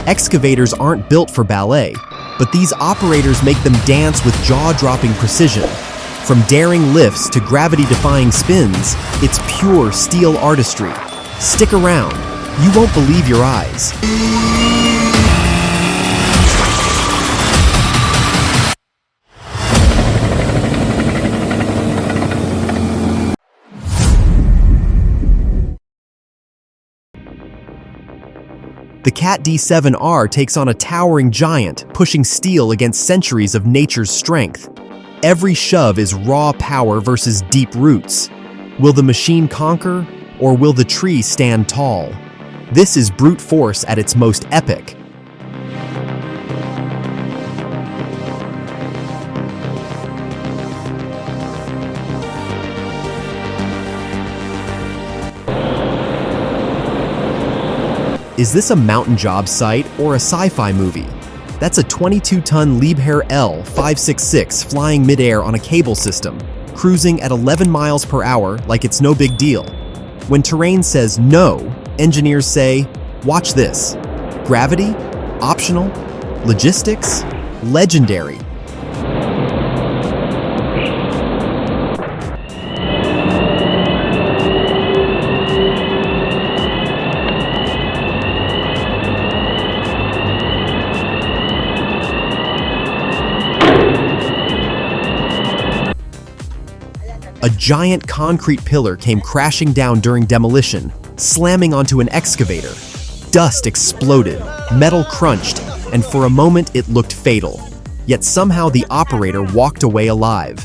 Excavators aren't built for ballet, but these operators make them dance with jaw-dropping precision. From daring lifts to gravity-defying spins, it's pure steel artistry. Stick around, you won't believe your eyes. The Cat D7R takes on a towering giant, pushing steel against centuries of nature's strength. Every shove is raw power versus deep roots. Will the machine conquer, or will the tree stand tall? This is brute force at its most epic. Is this a mountain job site or a sci-fi movie? That's a 22-ton Liebherr L566 flying midair on a cable system, cruising at 11 miles per hour like it's no big deal. When terrain says no, engineers say, watch this. Gravity? Optional? Logistics? Legendary. A giant concrete pillar came crashing down during demolition, slamming onto an excavator. Dust exploded, metal crunched, and for a moment it looked fatal. Yet somehow the operator walked away alive.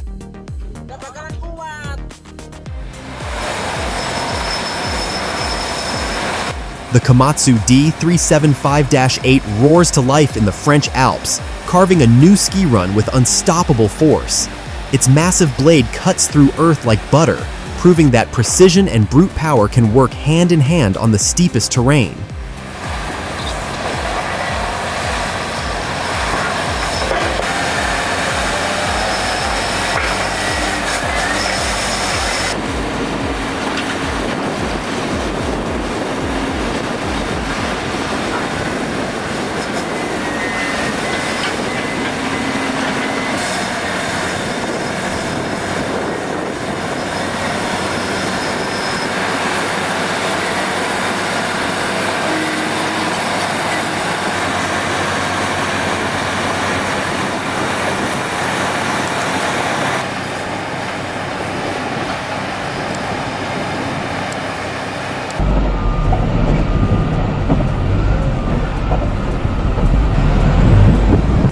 The Komatsu D375-8 roars to life in the French Alps, carving a new ski run with unstoppable force. Its massive blade cuts through earth like butter, proving that precision and brute power can work hand in hand on the steepest terrain.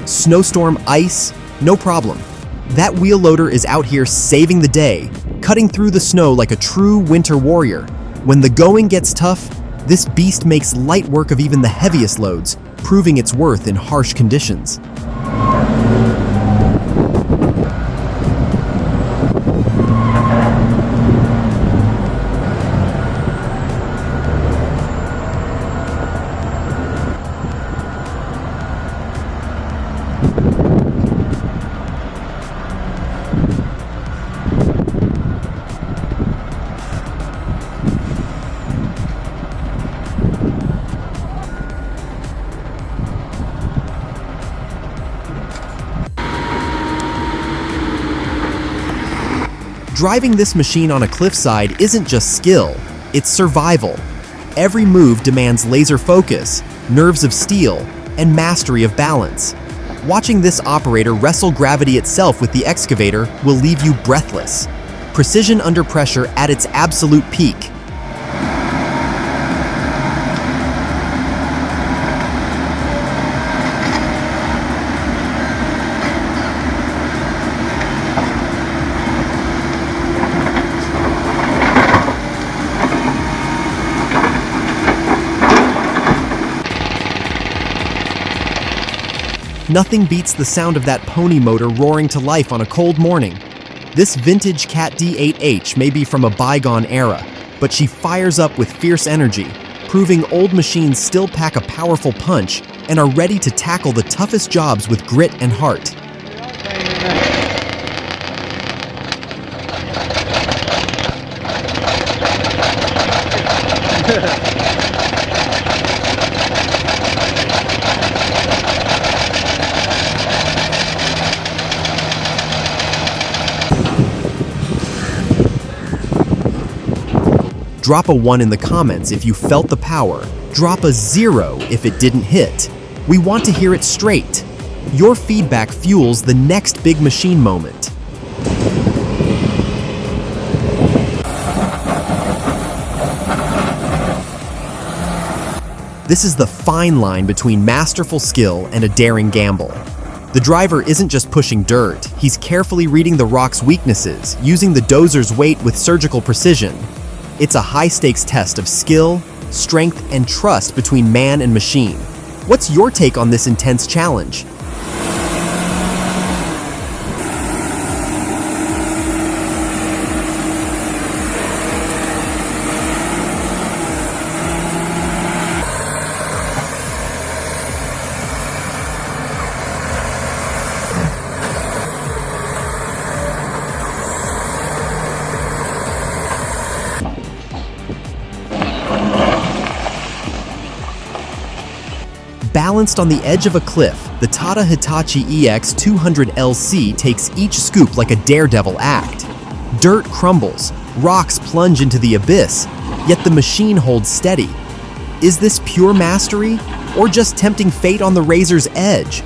Snowstorm, ice, no problem. That wheel loader is out here saving the day, cutting through the snow like a true winter warrior. When the going gets tough, this beast makes light work of even the heaviest loads, proving its worth in harsh conditions. Driving this machine on a cliffside isn't just skill, it's survival. Every move demands laser focus, nerves of steel, and mastery of balance. Watching this operator wrestle gravity itself with the excavator will leave you breathless. Precision under pressure at its absolute peak. Nothing beats the sound of that pony motor roaring to life on a cold morning. This vintage Cat D8H may be from a bygone era, but she fires up with fierce energy, proving old machines still pack a powerful punch and are ready to tackle the toughest jobs with grit and heart. Drop a 1 in the comments if you felt the power. Drop a 0 if it didn't hit. We want to hear it straight. Your feedback fuels the next big machine moment. This is the fine line between masterful skill and a daring gamble. The driver isn't just pushing dirt, he's carefully reading the rock's weaknesses, using the dozer's weight with surgical precision. It's a high-stakes test of skill, strength, and trust between man and machine. What's your take on this intense challenge? Balanced on the edge of a cliff, the Tata Hitachi EX200LC takes each scoop like a daredevil act. Dirt crumbles, rocks plunge into the abyss, yet the machine holds steady. Is this pure mastery, or just tempting fate on the razor's edge?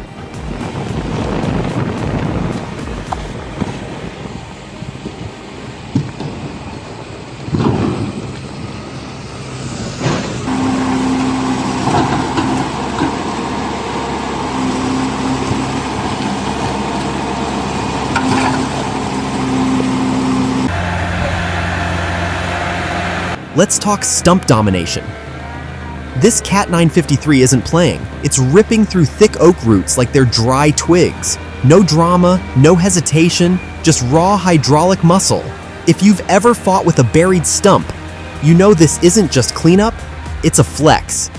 Let's talk stump domination. This Cat 953 isn't playing. It's ripping through thick oak roots like they're dry twigs. No drama, no hesitation, just raw hydraulic muscle. If you've ever fought with a buried stump, you know this isn't just cleanup, it's a flex.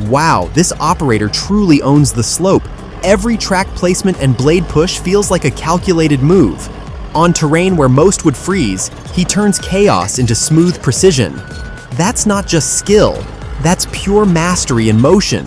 Wow, this operator truly owns the slope. Every track placement and blade push feels like a calculated move. On terrain where most would freeze, he turns chaos into smooth precision. That's not just skill, that's pure mastery in motion.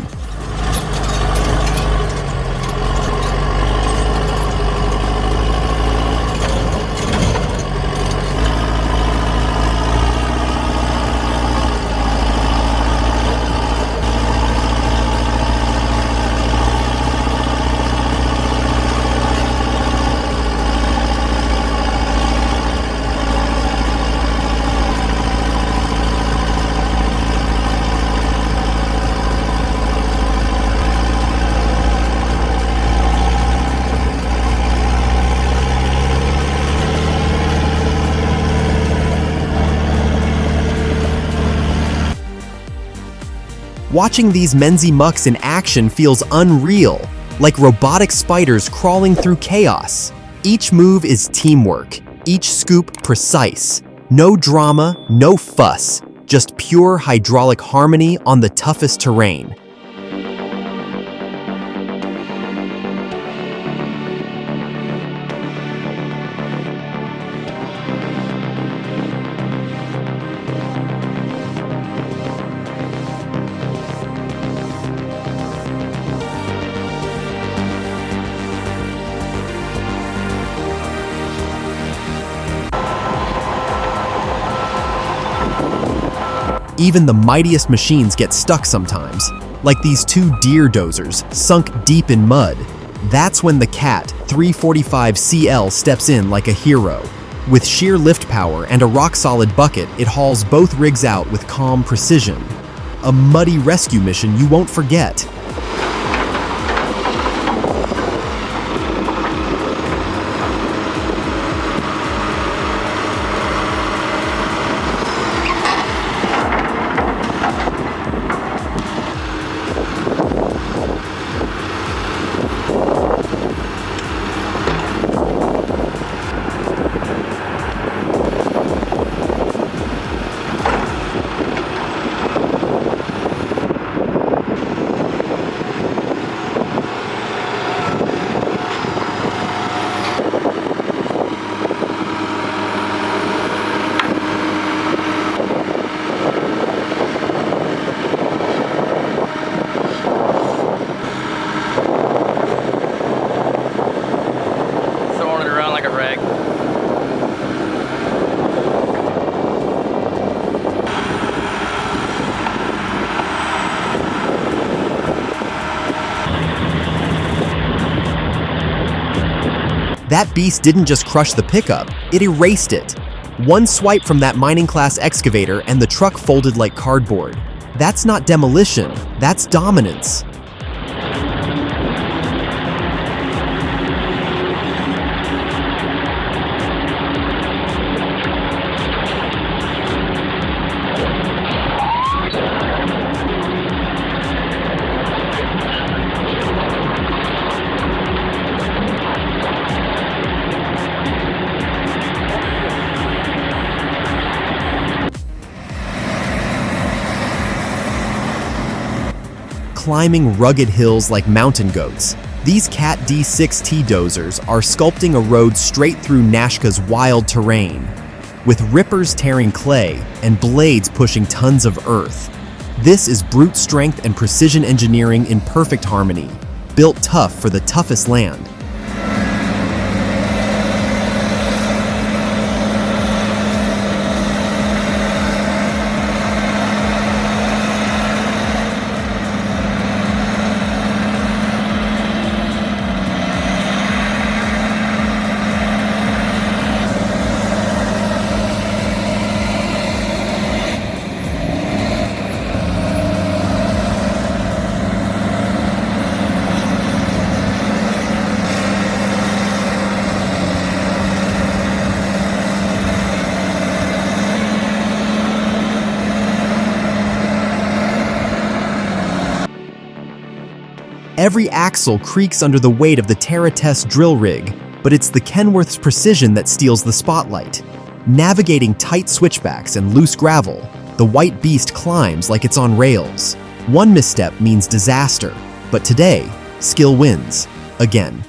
Watching these Menzi mucks in action feels unreal, like robotic spiders crawling through chaos. Each move is teamwork, each scoop precise. No drama, no fuss, just pure hydraulic harmony on the toughest terrain. Even the mightiest machines get stuck sometimes, like these two deer dozers sunk deep in mud. That's when the Cat 345CL steps in like a hero. With sheer lift power and a rock-solid bucket, it hauls both rigs out with calm precision. A muddy rescue mission you won't forget. That beast didn't just crush the pickup, it erased it. One swipe from that mining-class excavator and the truck folded like cardboard. That's not demolition, that's dominance. Climbing rugged hills like mountain goats, these Cat D6T dozers are sculpting a road straight through Nashka's wild terrain, with rippers tearing clay and blades pushing tons of earth. This is brute strength and precision engineering in perfect harmony, built tough for the toughest land. Every axle creaks under the weight of the Terra-Test drill rig, but it's the Kenworth's precision that steals the spotlight. Navigating tight switchbacks and loose gravel, the white beast climbs like it's on rails. One misstep means disaster, but today, skill wins. Again.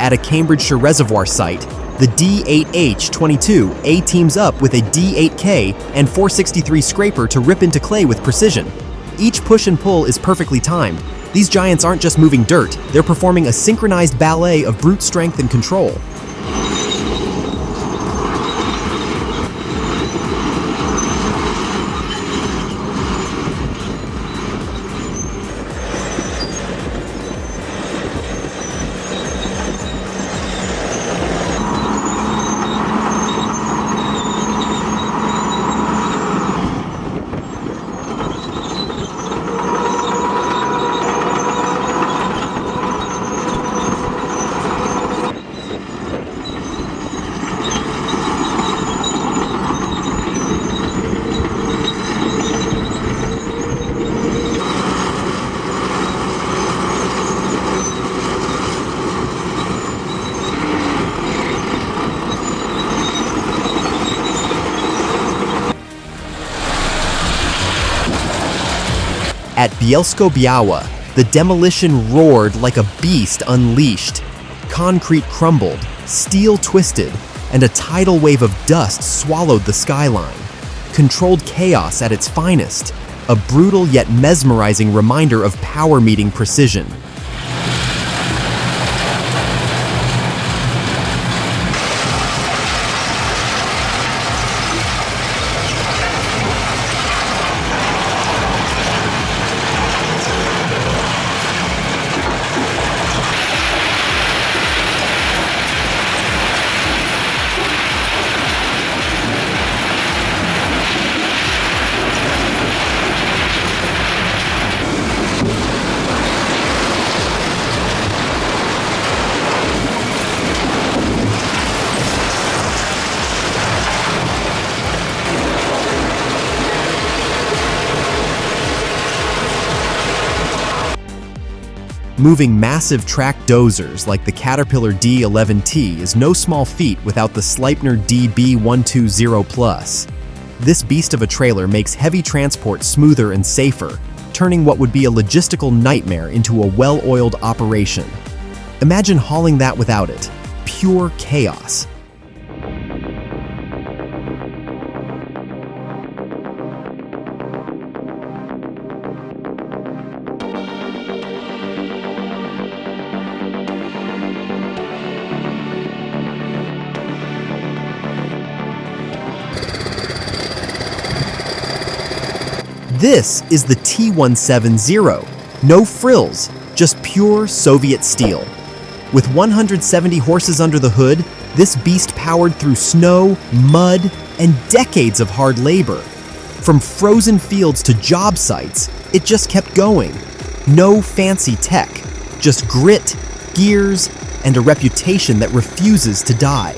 At a Cambridgeshire reservoir site, the D8H22A teams up with a D8K and 463 scraper to rip into clay with precision. Each push and pull is perfectly timed. These giants aren't just moving dirt, they're performing a synchronized ballet of brute strength and control. At Bielsko-Biała, the demolition roared like a beast unleashed. Concrete crumbled, steel twisted, and a tidal wave of dust swallowed the skyline. Controlled chaos at its finest, a brutal yet mesmerizing reminder of power meeting precision. Moving massive track dozers like the Caterpillar D11T is no small feat without the Sleipner DB120 This beast of a trailer makes heavy transport smoother and safer, turning what would be a logistical nightmare into a well-oiled operation. Imagine hauling that without it. Pure chaos. This is the T170. No frills, just pure Soviet steel. With 170 horses under the hood, this beast powered through snow, mud, and decades of hard labor. From frozen fields to job sites, it just kept going. No fancy tech, just grit, gears, and a reputation that refuses to die.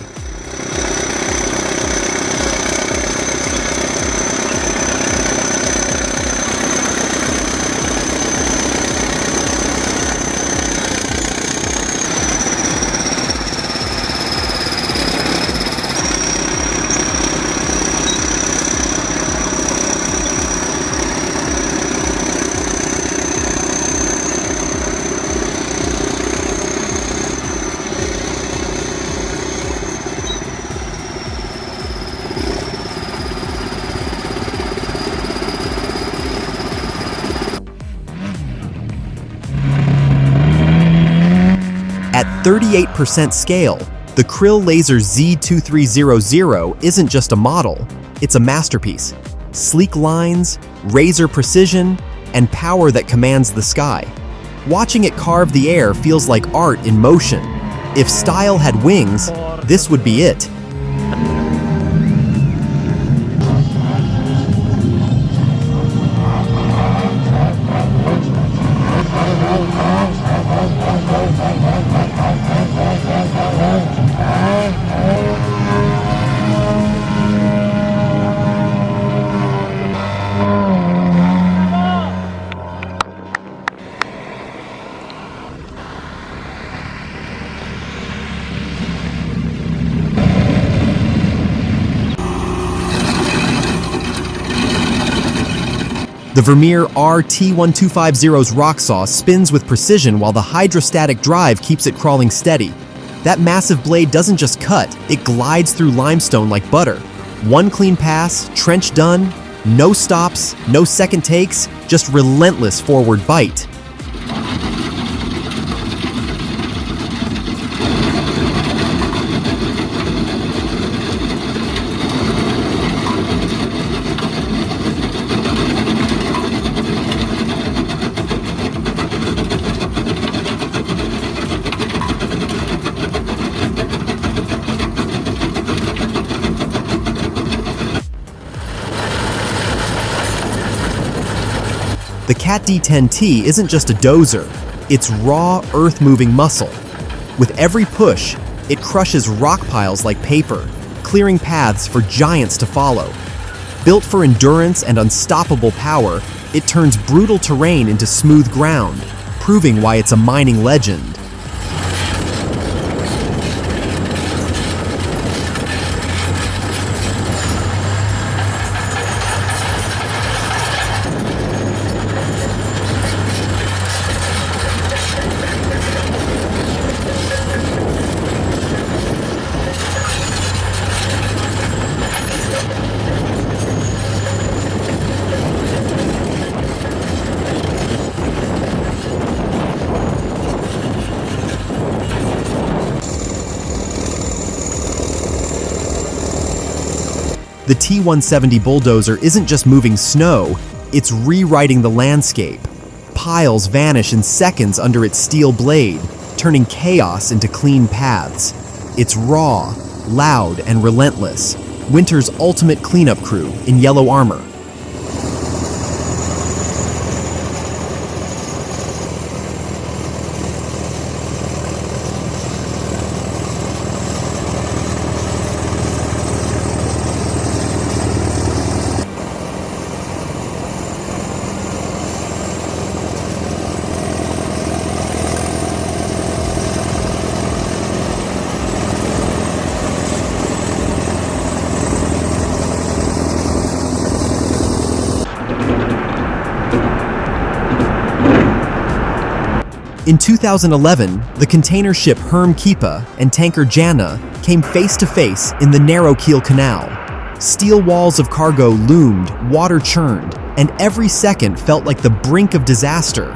At 38% scale, the Krill Laser Z2300 isn't just a model, it's a masterpiece. Sleek lines, razor precision, and power that commands the sky. Watching it carve the air feels like art in motion. If style had wings, this would be it. The Vermeer RT1250's rock saw spins with precision while the hydrostatic drive keeps it crawling steady. That massive blade doesn't just cut, it glides through limestone like butter. One clean pass, trench done, no stops, no second takes, just relentless forward bite. The Cat D10T isn't just a dozer, it's raw, earth-moving muscle. With every push, it crushes rock piles like paper, clearing paths for giants to follow. Built for endurance and unstoppable power, it turns brutal terrain into smooth ground, proving why it's a mining legend. The T170 bulldozer isn't just moving snow, it's rewriting the landscape. Piles vanish in seconds under its steel blade, turning chaos into clean paths. It's raw, loud, and relentless. Winter's ultimate cleanup crew in yellow armor. In 2011, the container ship Herm Kipa and tanker Jana came face to face in the narrow Kiel Canal. Steel walls of cargo loomed, water churned, and every second felt like the brink of disaster.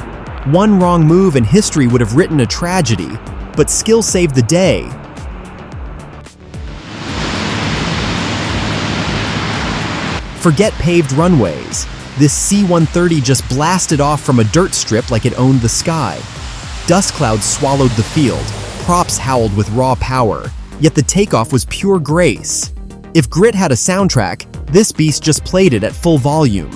One wrong move and history would have written a tragedy, but skill saved the day. Forget paved runways. This C-130 just blasted off from a dirt strip like it owned the sky. Dust clouds swallowed the field, props howled with raw power, yet the takeoff was pure grace. If grit had a soundtrack, this beast just played it at full volume.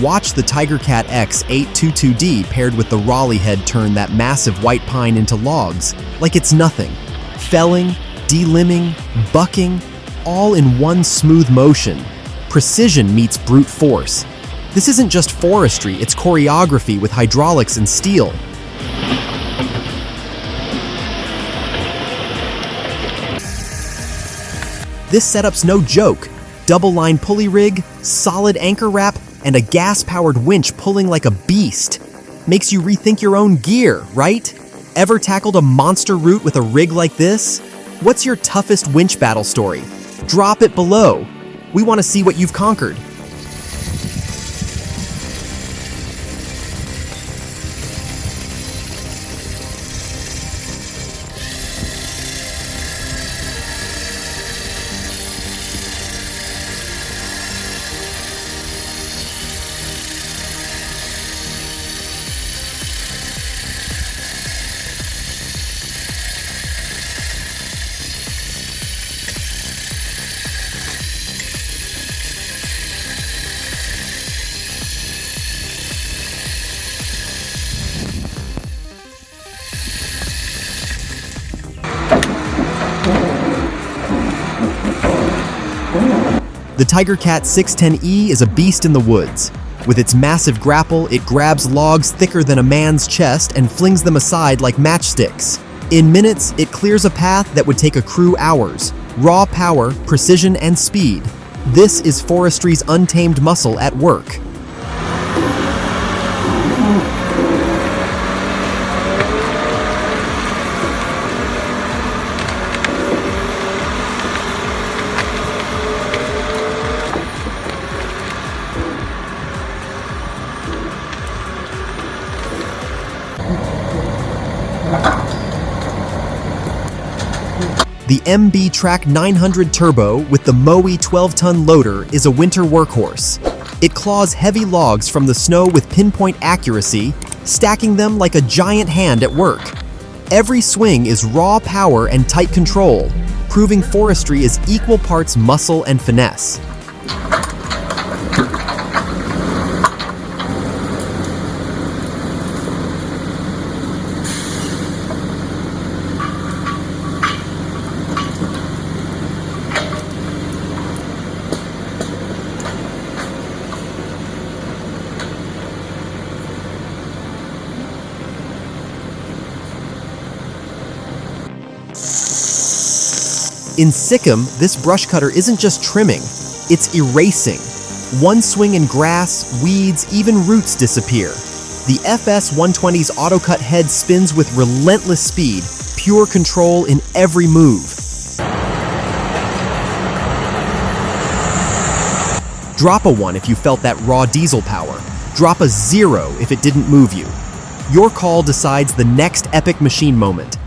Watch the Tigercat X822D paired with the Raleigh head turn that massive white pine into logs like it's nothing. Felling, delimbing, bucking, all in one smooth motion. Precision meets brute force. This isn't just forestry, it's choreography with hydraulics and steel. This setup's no joke. Double-line pulley rig, solid anchor wrap, and a gas-powered winch pulling like a beast. Makes you rethink your own gear, right? Ever tackled a monster route with a rig like this? What's your toughest winch battle story? Drop it below. We want to see what you've conquered. The Tigercat 610E is a beast in the woods. With its massive grapple, it grabs logs thicker than a man's chest and flings them aside like matchsticks. In minutes, it clears a path that would take a crew hours. Raw power, precision, and speed. This is forestry's untamed muscle at work. The MB Track 900 Turbo with the Moe 12-ton loader is a winter workhorse. It claws heavy logs from the snow with pinpoint accuracy, stacking them like a giant hand at work. Every swing is raw power and tight control, proving forestry is equal parts muscle and finesse. In Sikkim, this brush cutter isn't just trimming, it's erasing. One swing in grass, weeds, even roots disappear. The FS-120's autocut head spins with relentless speed, pure control in every move. Drop a 1 if you felt that raw diesel power. Drop a 0 if it didn't move you. Your call decides the next epic machine moment.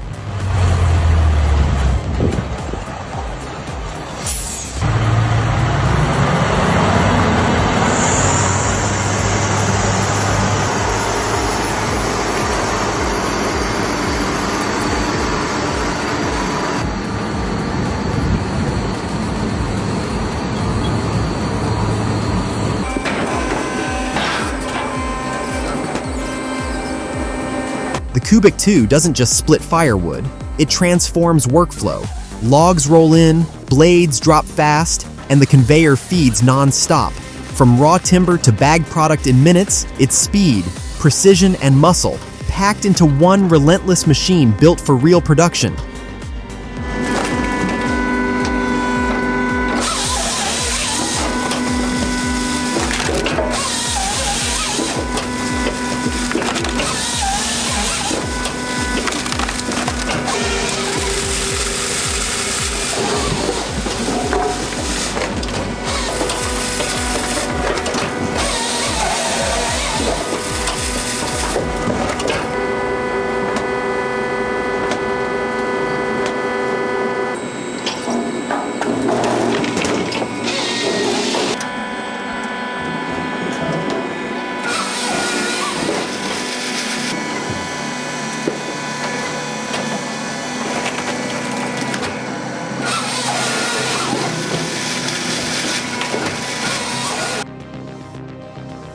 The Kubik 2 doesn't just split firewood, it transforms workflow. Logs roll in, blades drop fast, and the conveyor feeds non-stop. From raw timber to bag product in minutes, it's speed, precision, and muscle, packed into one relentless machine built for real production.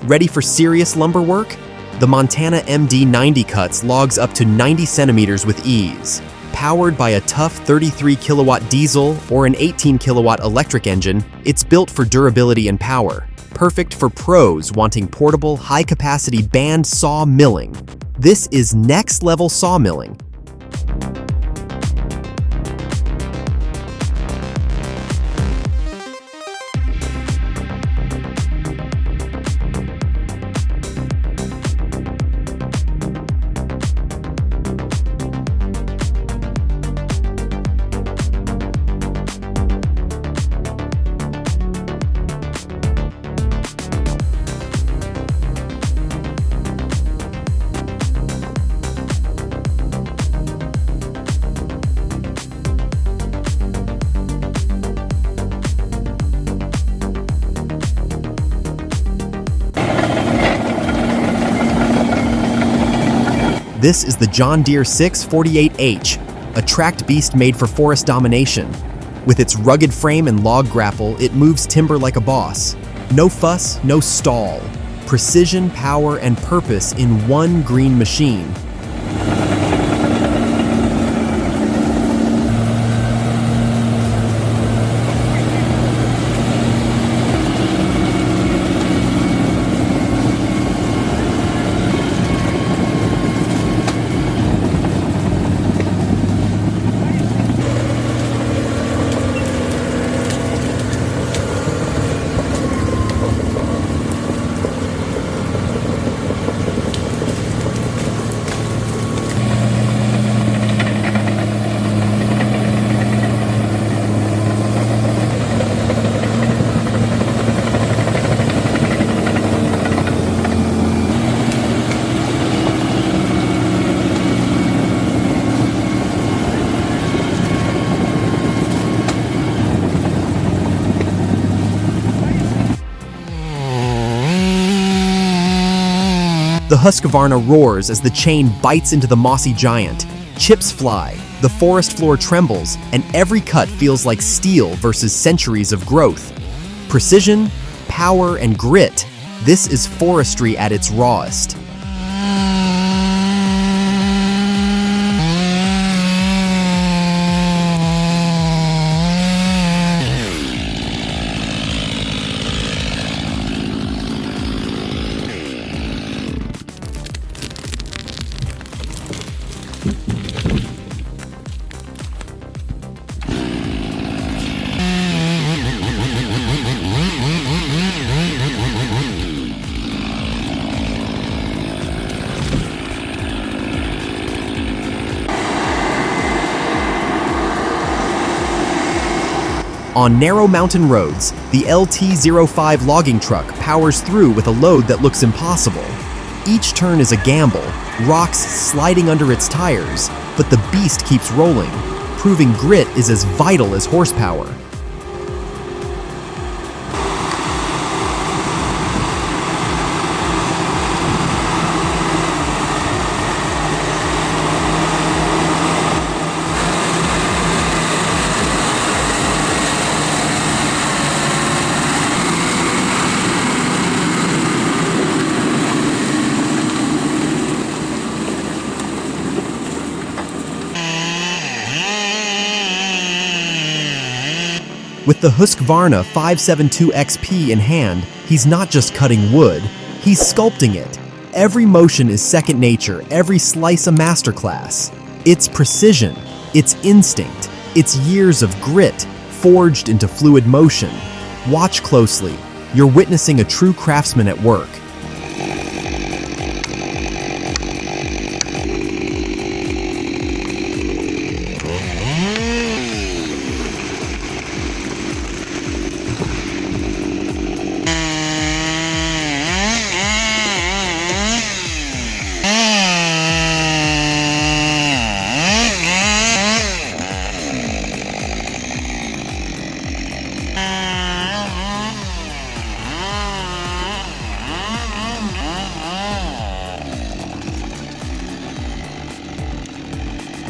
Ready for serious lumber work? The Montana MD90 cuts logs up to 90 centimeters with ease. Powered by a tough 33 kilowatt diesel or an 18 kilowatt electric engine, it's built for durability and power. Perfect for pros wanting portable, high-capacity band saw milling. This is next-level sawmilling. This is the John Deere 648H, a tracked beast made for forest domination. With its rugged frame and log grapple, it moves timber like a boss. No fuss, no stall. Precision, power, and purpose in one green machine. The Husqvarna roars as the chain bites into the mossy giant. Chips fly, the forest floor trembles, and every cut feels like steel versus centuries of growth. Precision, power, and grit. This is forestry at its rawest. On narrow mountain roads, the LT-05 logging truck powers through with a load that looks impossible. Each turn is a gamble, rocks sliding under its tires, but the beast keeps rolling, proving grit is as vital as horsepower. With the Husqvarna 572XP in hand, he's not just cutting wood, he's sculpting it. Every motion is second nature, every slice a masterclass. It's precision, it's instinct, it's years of grit, forged into fluid motion. Watch closely. You're witnessing a true craftsman at work.